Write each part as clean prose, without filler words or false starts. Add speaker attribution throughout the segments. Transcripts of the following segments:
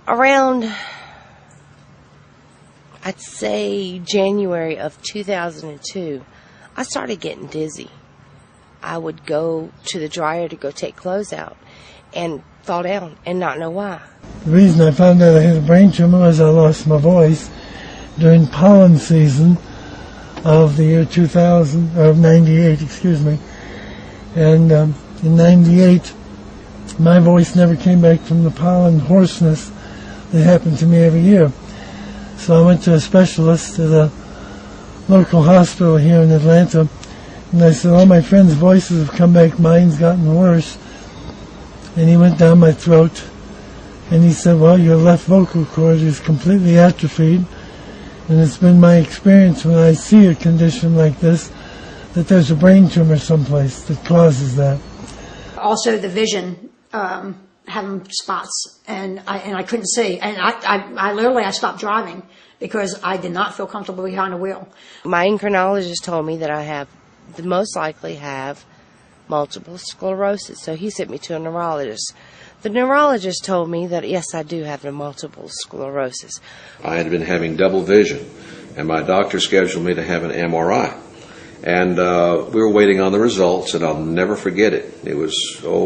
Speaker 1: Around, I'd say, January of 2002, I started getting dizzy. I would go to the dryer to go take clothes out and fall down and not know why.
Speaker 2: The reason I found out I had a brain tumor was I lost my voice during pollen season of the year 2000, or 98, excuse me. And in 98, my voice never came back from the pollen hoarseness that happened to me every year. So I went to a specialist at a local hospital here in Atlanta, and I said, all my friends' voices have come back, mine's gotten worse. And he went down my throat, and he said, well, your left vocal cord is completely atrophied, and it's been my experience when I see a condition like this that there's a brain tumor someplace that causes that.
Speaker 3: Also the vision, having spots, and I couldn't see, and I literally stopped driving because I did not feel comfortable behind a wheel.
Speaker 1: My endocrinologist told me that I most likely have multiple sclerosis, so he sent me to a neurologist. The neurologist told me that, yes, I do have the multiple sclerosis.
Speaker 4: I had been having double vision, and my doctor scheduled me to have an MRI. And we were waiting on the results, and I'll never forget it. It was,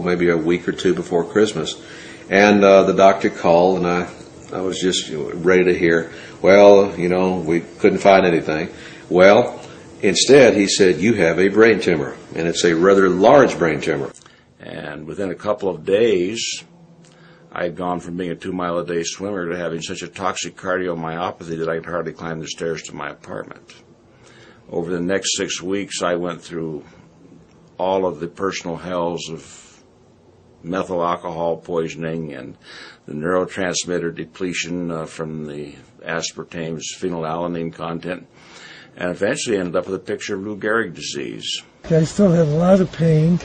Speaker 4: maybe a week or two before Christmas. And the doctor called, and I was just ready to hear, well, we couldn't find anything. Well, instead, he said, you have a brain tumor, and it's a rather large brain tumor.
Speaker 5: And within a couple of days, I had gone from being a 2-mile-a-day swimmer to having such a toxic cardiomyopathy that I could hardly climb the stairs to my apartment. Over the next 6 weeks, I went through all of the personal hells of methyl alcohol poisoning and the neurotransmitter depletion from the aspartame's phenylalanine content, and eventually ended up with a picture of Lou Gehrig's disease.
Speaker 2: I still had a lot of pain,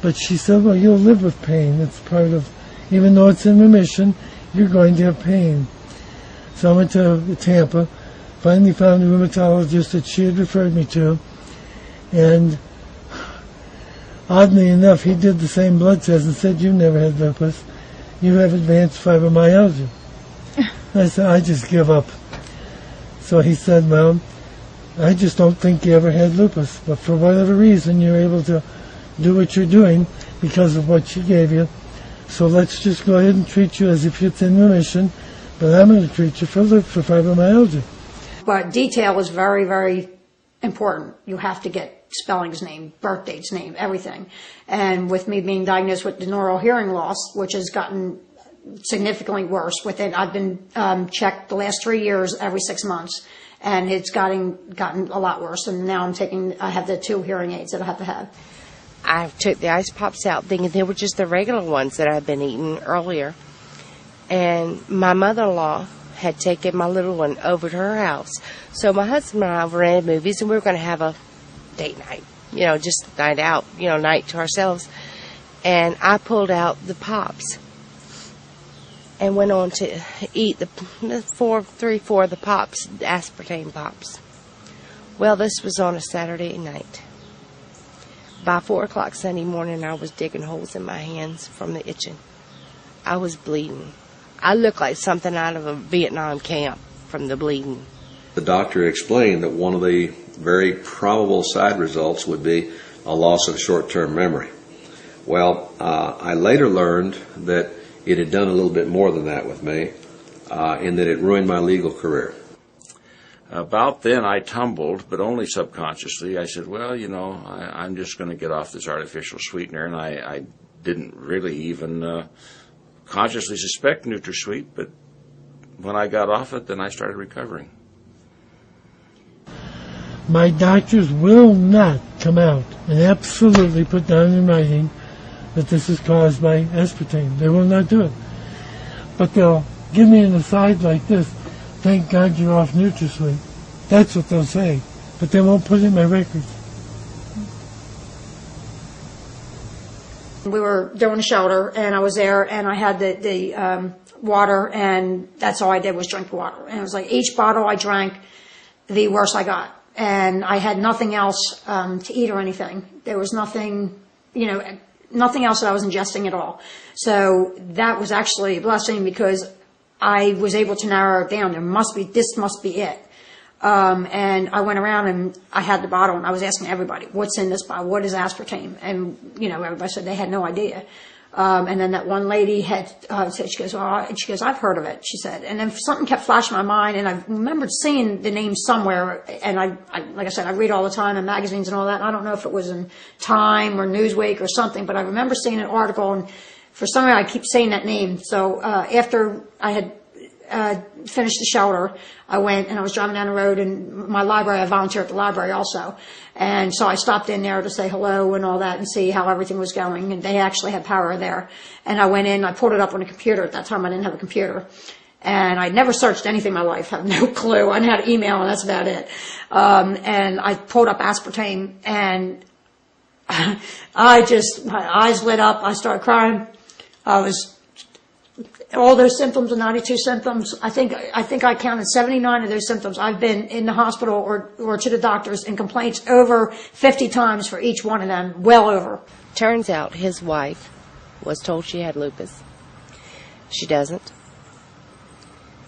Speaker 2: but she said, well, you'll live with pain. It's part of, even though it's in remission, you're going to have pain. So I went to Tampa, finally found a rheumatologist that she had referred me to, and oddly enough, he did the same blood test and said, you never had lupus. You have advanced fibromyalgia. I said, I just give up. So he said, well, I just don't think you ever had lupus, but for whatever reason, you're able to do what you're doing because of what she gave you. So let's just go ahead and treat you as if it's in remission, but I'm going to treat you for fibromyalgia.
Speaker 3: But detail is very, very important. You have to get spellings named, birth dates named, everything. And with me being diagnosed with neural hearing loss, which has gotten significantly worse with it, I've been checked the last 3 years every 6 months, and it's gotten a lot worse. And now I have the 2 hearing aids that I have to have.
Speaker 1: I took the ice pops out thinking they were just the regular ones that I'd been eating earlier. And my mother-in-law had taken my little one over to her house. So my husband and I rented movies, and we were going to have a date night, just night out, night to ourselves. And I pulled out the pops and went on to eat the 4 of the pops, the aspartame pops. Well, this was on a Saturday night. By 4 o'clock Sunday morning, I was digging holes in my hands from the itching. I was bleeding. I looked like something out of a Vietnam camp from the bleeding.
Speaker 4: The doctor explained that one of the very probable side results would be a loss of short-term memory. Well, I later learned that it had done a little bit more than that with me, in that it ruined my legal career.
Speaker 5: About then, I tumbled, but only subconsciously. I said, well, I'm just going to get off this artificial sweetener, and I didn't really even consciously suspect NutraSweet, but when I got off it, then I started recovering.
Speaker 2: My doctors will not come out and absolutely put down in writing that this is caused by aspartame. They will not do it. But they'll give me an aside like this, thank God you're off NutraSweet. That's what they'll say, but they won't put it in my records.
Speaker 3: We were doing a shelter, and I was there, and I had the water, and that's all I did was drink water. And it was like each bottle I drank, the worse I got. And I had nothing else to eat or anything. There was nothing, nothing else that I was ingesting at all. So that was actually a blessing because I was able to narrow it down. This must be it. And I went around and I had the bottle and I was asking everybody, what's in this bottle? What is aspartame? And, everybody said they had no idea. And then that one lady had said, she goes, I've heard of it, she said. And then something kept flashing in my mind, and I remembered seeing the name somewhere. And I like I said, I read all the time in magazines and all that. And I don't know if it was in Time or Newsweek or something, but I remember seeing an article, and for some reason I keep saying that name. So after I had finished the shelter, I went and I was driving down the road, and my library, I volunteer at the library also. And so I stopped in there to say hello and all that and see how everything was going. And they actually had power there. And I went in, I pulled it up on a computer. At that time I didn't have a computer. And I'd never searched anything in my life. I have no clue. I had email and that's about it. And I pulled up aspartame, and my eyes lit up. I started crying. All those symptoms, the 92 symptoms, I think I counted 79 of those symptoms. I've been in the hospital or to the doctors and complaints over 50 times for each one of them, well over.
Speaker 1: Turns out his wife was told she had lupus. She doesn't.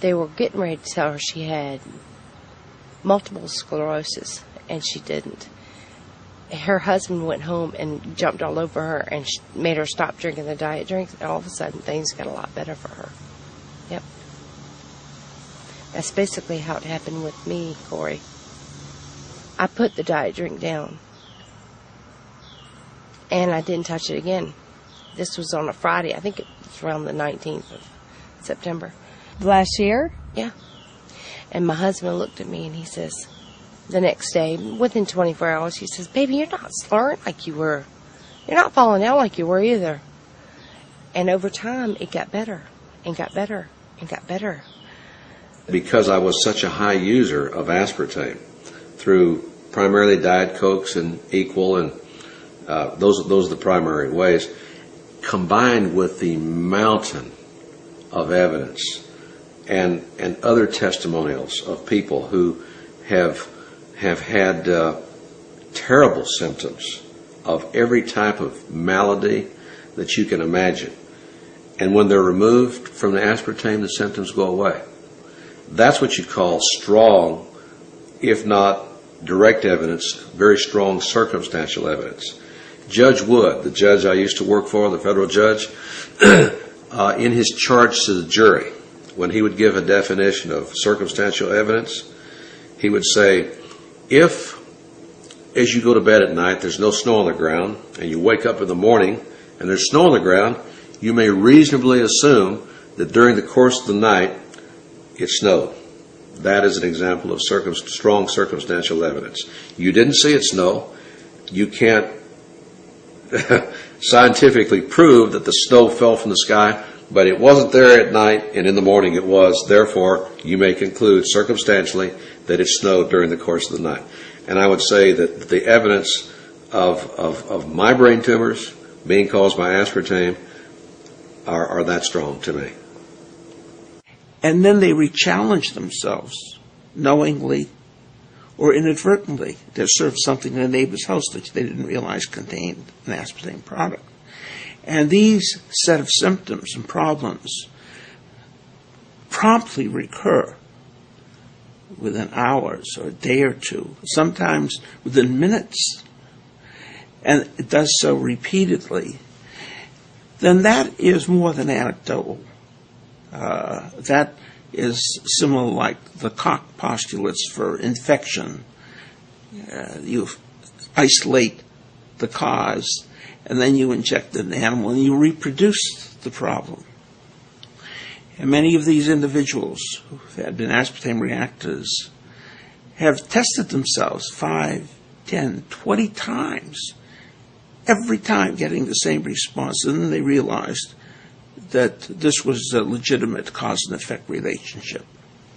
Speaker 1: They were getting ready to tell her she had multiple sclerosis, and she didn't. Her husband went home and jumped all over her and made her stop drinking the diet drinks, and all of a sudden things got a lot better for her. Yep. That's basically how it happened with me, Corey. I put the diet drink down, and I didn't touch it again. This was on a Friday. I think it was around the 19th of September.
Speaker 6: Last year?
Speaker 1: Yeah. And my husband looked at me and he says, the next day, within 24 hours, he says, baby, you're not slurring like you were. You're not falling out like you were either. And over time, it got better and got better and got better.
Speaker 4: Because I was such a high user of aspartame through primarily Diet Cokes and Equal, and those are the primary ways, combined with the mountain of evidence and other testimonials of people who have had terrible symptoms of every type of malady that you can imagine. And when they're removed from the aspartame, the symptoms go away. That's what you call strong, if not direct evidence, very strong circumstantial evidence. Judge Wood, the judge I used to work for, the federal judge, in his charge to the jury, when he would give a definition of circumstantial evidence, he would say, if, as you go to bed at night, there's no snow on the ground, and you wake up in the morning and there's snow on the ground, you may reasonably assume that during the course of the night it snowed. That is an example of strong circumstantial evidence. You didn't see it snow. You can't scientifically prove that the snow fell from the sky, but it wasn't there at night, and in the morning it was. Therefore, you may conclude circumstantially that it snowed during the course of the night. And I would say that the evidence of my brain tumors being caused by aspartame are that strong to me.
Speaker 7: And then they re-challenge themselves, knowingly or inadvertently, to serve something in a neighbor's house that they didn't realize contained an aspartame product. And these set of symptoms and problems promptly recur within hours or a day or two, sometimes within minutes, and it does so repeatedly, then that is more than anecdotal. That is similar like the Koch postulates for infection. You isolate the cause, and then you inject an animal, and you reproduce the problem. And many of these individuals who had been aspartame reactors have tested themselves 5, 10, 20 times, every time getting the same response, and then they realized that this was a legitimate cause and effect relationship.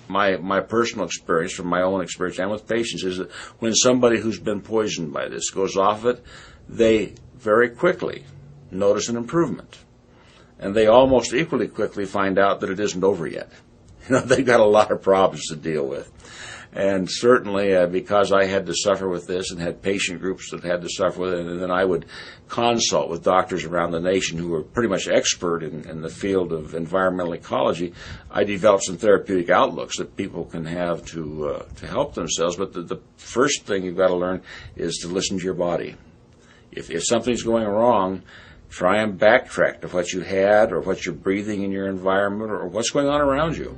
Speaker 5: My personal experience, from my own experience and with patients, is that when somebody who's been poisoned by this goes off it, they very quickly notice an improvement. And they almost equally quickly find out that it isn't over yet. They've got a lot of problems to deal with. And certainly because I had to suffer with this and had patient groups that had to suffer with it, and then I would consult with doctors around the nation who were pretty much expert in the field of environmental ecology, I developed some therapeutic outlooks that people can have to help themselves. But the first thing you've got to learn is to listen to your body. If something's going wrong, try and backtrack to what you had or what you're breathing in your environment or what's going on around you.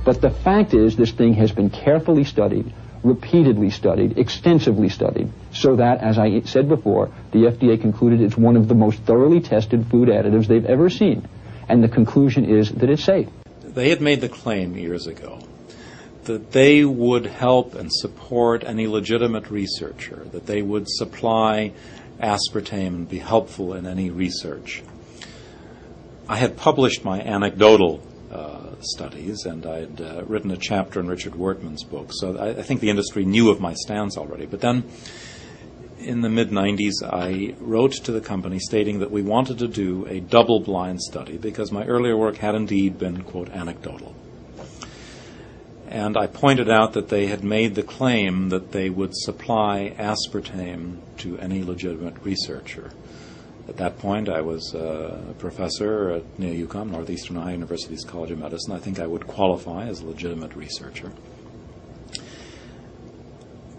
Speaker 6: But the fact is, this thing has been carefully studied, repeatedly studied, extensively studied, so that, as I said before, the FDA concluded it's one of the most thoroughly tested food additives they've ever seen. And the conclusion is that it's safe.
Speaker 8: They had made the claim years ago that they would help and support any legitimate researcher, that they would supply aspartame and be helpful in any research. I had published my anecdotal studies, and I had written a chapter in Richard Wortman's book, so I think the industry knew of my stance already. But then, in the mid-90s, I wrote to the company stating that we wanted to do a double-blind study because my earlier work had indeed been, quote, anecdotal. And I pointed out that they had made the claim that they would supply aspartame to any legitimate researcher. At that point, I was a professor near UConn, Northeastern Ohio University's College of Medicine. I think I would qualify as a legitimate researcher.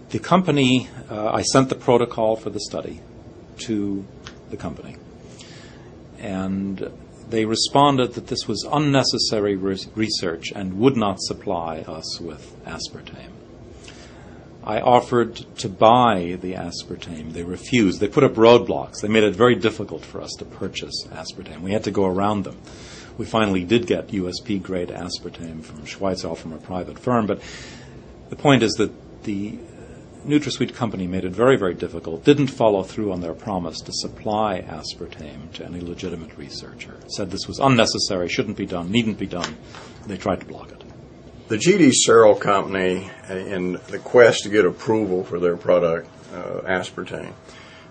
Speaker 8: The company, I sent the protocol for the study to the company, and they responded that this was unnecessary research and would not supply us with aspartame. I offered to buy the aspartame. They refused. They put up roadblocks. They made it very difficult for us to purchase aspartame. We had to go around them. We finally did get USP-grade aspartame from Schweitzer, from a private firm. But the point is that the NutraSweet company made it very, very difficult, didn't follow through on their promise to supply aspartame to any legitimate researcher. Said this was unnecessary, shouldn't be done, needn't be done. They tried to block it.
Speaker 9: The GD Searle Company, in the quest to get approval for their product, aspartame,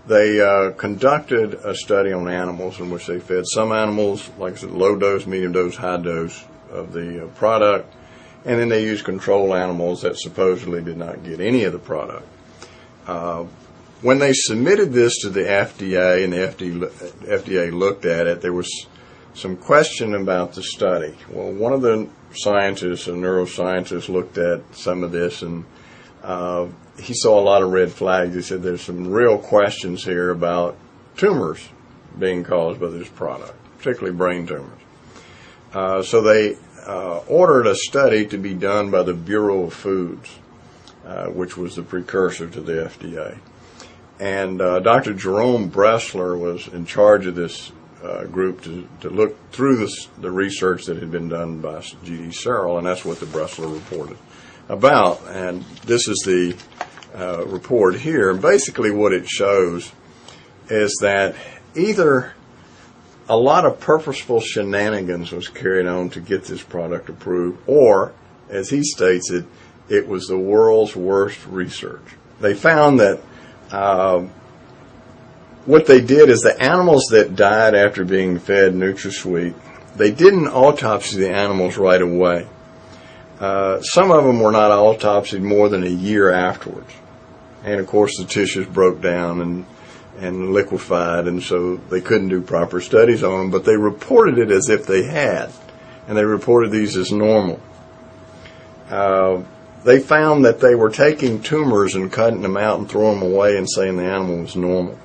Speaker 9: they conducted a study on animals in which they fed some animals, like I said, low dose, medium dose, high dose of the product, and then they used control animals that supposedly did not get any of the product. When they submitted this to the FDA and the FDA looked at it, there was some question about the study. Well, one of the scientists, a neuroscientist, looked at some of this, and he saw a lot of red flags. He said there's some real questions here about tumors being caused by this product, particularly brain tumors. So they ordered a study to be done by the Bureau of Foods, which was the precursor to the FDA. And Dr. Jerome Bressler was in charge of this group to look through the research that had been done by G.D. Searle, and that's what the Bressler reported about. And this is the report here. And basically what it shows is that either a lot of purposeful shenanigans was carried on to get this product approved, or, as he states it, it was the world's worst research. They found that what they did is the animals that died after being fed NutraSweet, they didn't autopsy the animals right away. Some of them were not autopsied more than a year afterwards. And, of course, the tissues broke down and liquefied, and so they couldn't do proper studies on them, but they reported it as if they had, and they reported these as normal. They found that they were taking tumors and cutting them out and throwing them away and saying the animal was normal.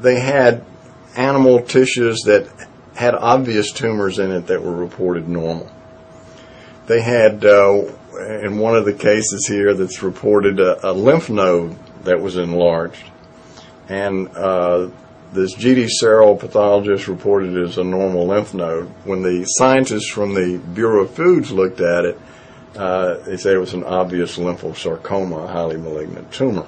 Speaker 9: They had animal tissues that had obvious tumors in it that were reported normal. They had, in one of the cases here that's reported, a lymph node that was enlarged. And this G.D. Searle pathologist reported it as a normal lymph node. When the scientists from the Bureau of Foods looked at it, they said it was an obvious lymphosarcoma, a highly malignant tumor.